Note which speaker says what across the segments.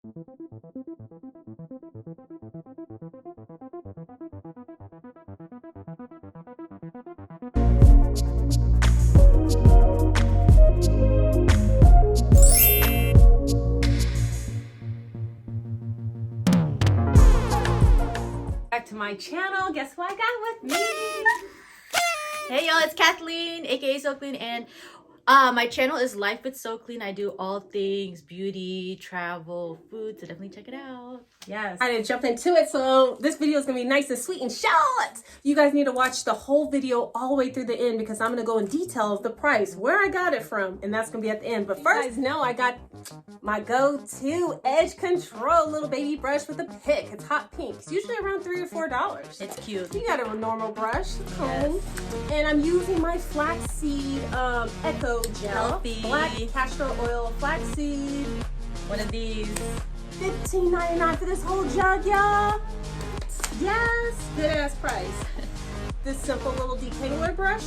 Speaker 1: Back to my channel. Guess what I got with me?
Speaker 2: Hey y'all, it's Kathleen, aka SOKLENE, and my channel is Life with SOKLENE. I do all things beauty, travel, food, so definitely check it out.
Speaker 1: Yes. I didn't jump into it, so this video is gonna be nice and sweet and short. You guys need to watch the whole video all the way through the end because I'm gonna go in detail of the price, where I got it from, and that's gonna be at the end. But first, you guys know I got my go-to edge control little baby brush with a pick. It's hot pink. It's usually around $3 or $4.
Speaker 2: It's cute.
Speaker 1: You got a normal brush, comb, and I'm using my Flaxseed Echo Gel.
Speaker 2: Healthy.
Speaker 1: Black castor oil flaxseed.
Speaker 2: One of these.
Speaker 1: $15.99 for this whole jug, y'all. Yes, good ass price. This simple little detangler brush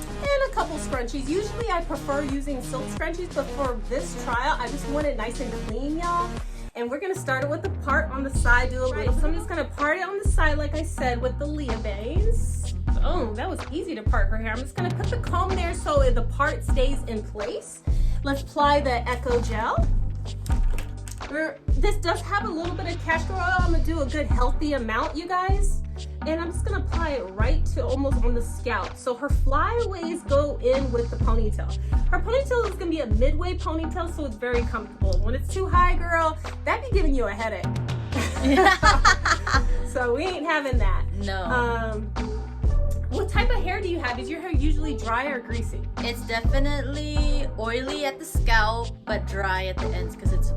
Speaker 1: and a couple scrunchies. Usually I prefer using silk scrunchies, but for this trial, I just want it nice and clean, y'all. And we're gonna start it with the part on the side, do a little. So I'm just gonna part it on the side, like I said, with the Leah Banes. Oh, that was easy to part her hair. I'm just gonna put the comb there so the part stays in place. Let's apply the Echo Gel. This does have a little bit of castor oil. I'm gonna do a good healthy amount, you guys. And I'm just gonna apply it right to almost on the scalp. So her flyaways go in with the ponytail. Her ponytail is gonna be a midway ponytail, so it's very comfortable. When it's too high, girl, that'd be giving you a headache. So we ain't having that.
Speaker 2: No.
Speaker 1: What type of hair do you have? Is your hair usually dry or greasy?
Speaker 2: It's definitely oily at the scalp, but dry at the ends because it's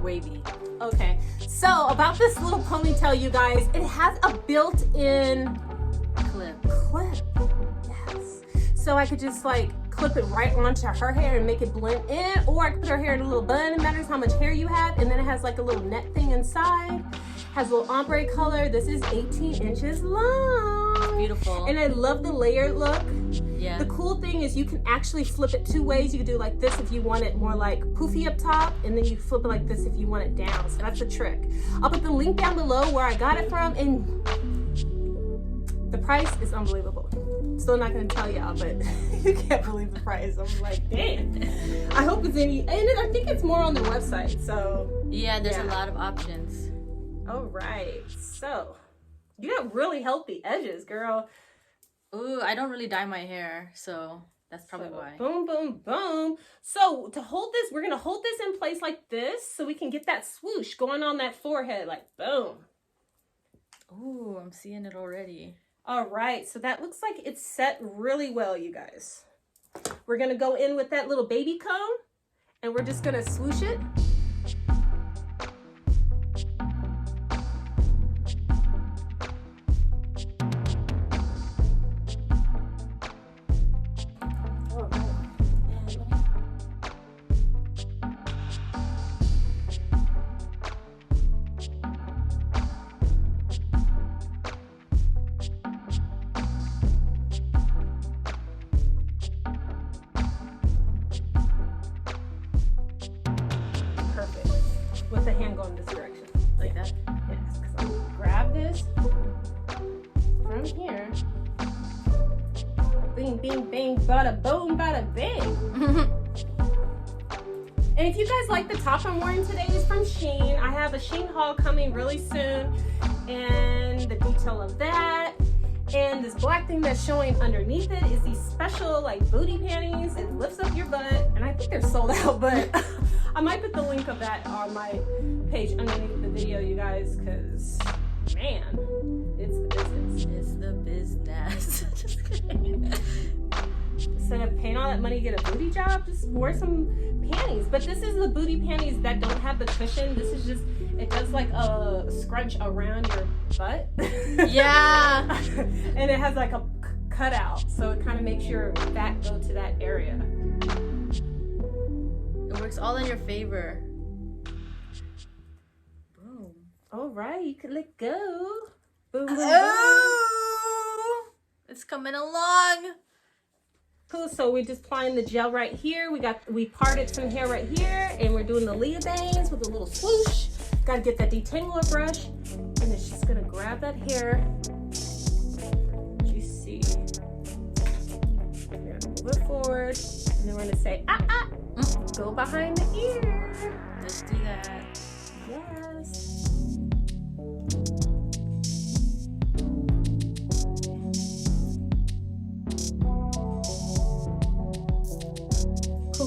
Speaker 2: wavy.
Speaker 1: Okay, so about this little ponytail, you guys, it has a built-in
Speaker 2: Clip.
Speaker 1: Yes. So I could just like clip it right onto her hair and make it blend in, or I could put her hair in a little bun. It matters how much hair you have. And then it has like a little net thing inside. Has a little ombre color. This is 18 inches long.
Speaker 2: Beautiful.
Speaker 1: And I love the layered look.
Speaker 2: Yeah.
Speaker 1: The cool thing is you can actually flip it two ways. You can do like this if you want it more like poofy up top, and then you flip it like this if you want it down. So that's the trick. I'll put the link down below where I got it from, and the price is unbelievable. Still not gonna tell y'all, but you can't believe the price. I'm like, damn. I hope it's any, and I think it's more on their website. So
Speaker 2: yeah, there's a lot of options.
Speaker 1: All right, so you got really healthy edges, girl.
Speaker 2: Ooh, I don't really dye my hair, so that's probably why.
Speaker 1: Boom, boom, boom. So to hold this, we're gonna hold this in place like this so we can get that swoosh going on that forehead, like boom.
Speaker 2: Ooh, I'm seeing it already.
Speaker 1: All right, so that looks like it's set really well, you guys. We're gonna go in with that little baby comb and we're just gonna swoosh it. With the hand going this direction, like that. Yes, because I'm gonna grab this from here. Bing, bing, bing, bada boom, bada bing. And if you guys like the top I'm wearing today is from SHEIN. I have a SHEIN haul coming really soon, and the detail of that. And this black thing that's showing underneath it is these special like booty panties. It lifts up your butt, and I think they're sold out, but I might put the link of that on my page underneath the video, you guys, because man, it's the business.
Speaker 2: It's the business. Just kidding.
Speaker 1: Instead of paying all that money to get a booty job, just wear some panties. But this is the booty panties that don't have the cushion. This is just, it does like a scrunch around your butt.
Speaker 2: Yeah.
Speaker 1: And it has like a cutout, so it kind of makes your back go to that area.
Speaker 2: It works all in your favor. Boom.
Speaker 1: All right, you can let go. Boom, boom, boom.
Speaker 2: Oh, it's coming along.
Speaker 1: Cool, so we're just applying the gel right here. We parted some hair right here, and we're doing the Leah bangs with a little swoosh. Gotta get that detangler brush, and then she's gonna grab that hair. You see. We're gonna move it forward, and then we're gonna say, go behind the ear.
Speaker 2: Let's do that.
Speaker 1: Yes.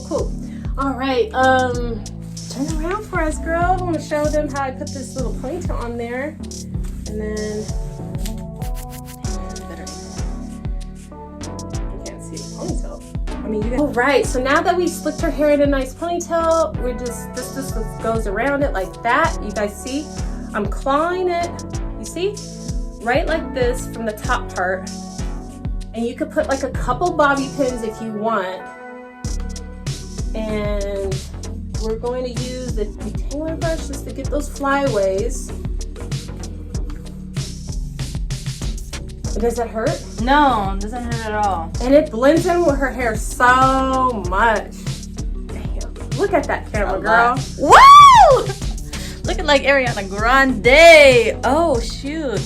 Speaker 1: Cool. All right, turn around for us, girl. I want to show them how I put this little ponytail on there, and then you can't see the ponytail. I mean, you. All right, so now that we slicked her hair in a nice ponytail, we're just this goes around it like that. You guys see? I'm clawing it. You see? Right like this from the top part, and you could put like a couple bobby pins if you want. And we're going to use the detangler brush just to get those flyaways. Does that hurt?
Speaker 2: No, it doesn't hurt at all.
Speaker 1: And it blends in with her hair so much. Damn. Look at that camera, girl.
Speaker 2: Woo! Looking like Ariana Grande. Oh, shoot.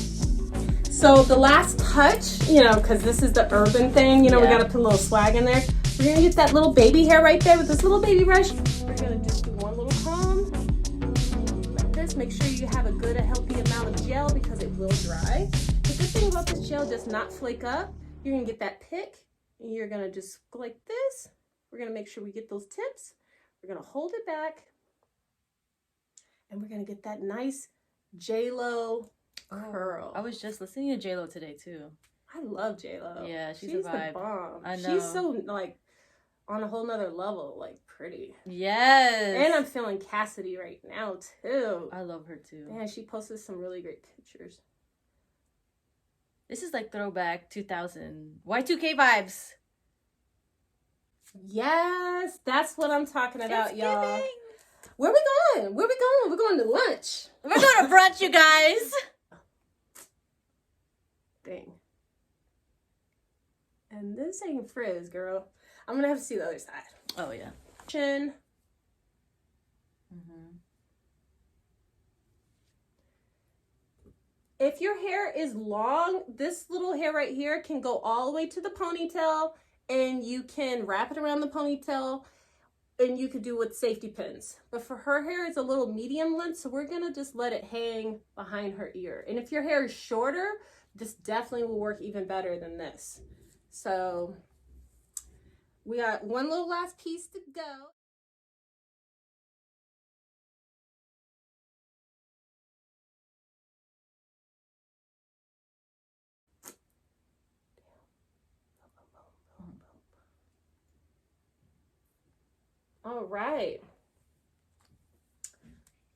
Speaker 1: So the last touch, you know, because this is the urban thing, you know, we got to put a little swag in there. We're gonna get that little baby hair right there with this little baby brush. We're gonna just do one little comb like this. Make sure you have a good, healthy amount of gel because it will dry. The good thing about this gel does not flake up. You're gonna get that pick and you're gonna just go like this. We're gonna make sure we get those tips. We're gonna hold it back and we're gonna get that nice J-Lo curl.
Speaker 2: I was just listening to J-Lo today too.
Speaker 1: I love J-Lo.
Speaker 2: Yeah, she's
Speaker 1: the
Speaker 2: a vibe.
Speaker 1: bomb.
Speaker 2: I know.
Speaker 1: She's so like on a whole nother level, like pretty.
Speaker 2: Yes.
Speaker 1: And I'm feeling Cassidy right now too.
Speaker 2: I love her too.
Speaker 1: Yeah, she posted some really great pictures.
Speaker 2: This is like throwback 2000 Y2K vibes.
Speaker 1: Yes, that's what I'm talking about, y'all.
Speaker 2: Giving.
Speaker 1: Where we going? Where we going? We're going to lunch.
Speaker 2: We're going to brunch, you guys.
Speaker 1: Dang. And this ain't frizz, girl. I'm gonna have to see the other side.
Speaker 2: Oh yeah.
Speaker 1: Chin. If your hair is long, this little hair right here can go all the way to the ponytail, and you can wrap it around the ponytail, and you could do with safety pins. But for her hair, it's a little medium length, so we're gonna just let it hang behind her ear. And if your hair is shorter, this definitely will work even better than this. So we got one little last piece to go. All right.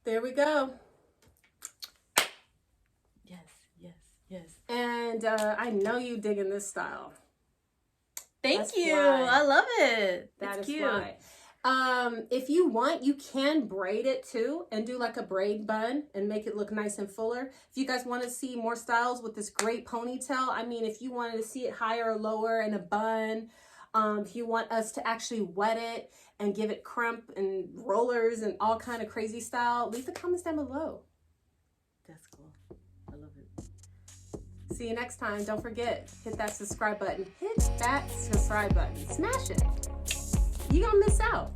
Speaker 1: There we go.
Speaker 2: Yes, yes, yes.
Speaker 1: And I know you digging this style.
Speaker 2: Thank you. I love it.
Speaker 1: That
Speaker 2: it's
Speaker 1: is
Speaker 2: cute.
Speaker 1: why. If you want, you can braid it too and do like a braid bun and make it look nice and fuller. If you guys want to see more styles with this great ponytail, I mean, if you wanted to see it higher or lower in a bun, if you want us to actually wet it and give it crimp and rollers and all kind of crazy style, leave the comments down below.
Speaker 2: That's cool. I love it.
Speaker 1: See you next time. Don't forget, hit that subscribe button. Hit that subscribe button. Smash it. You're gonna miss out.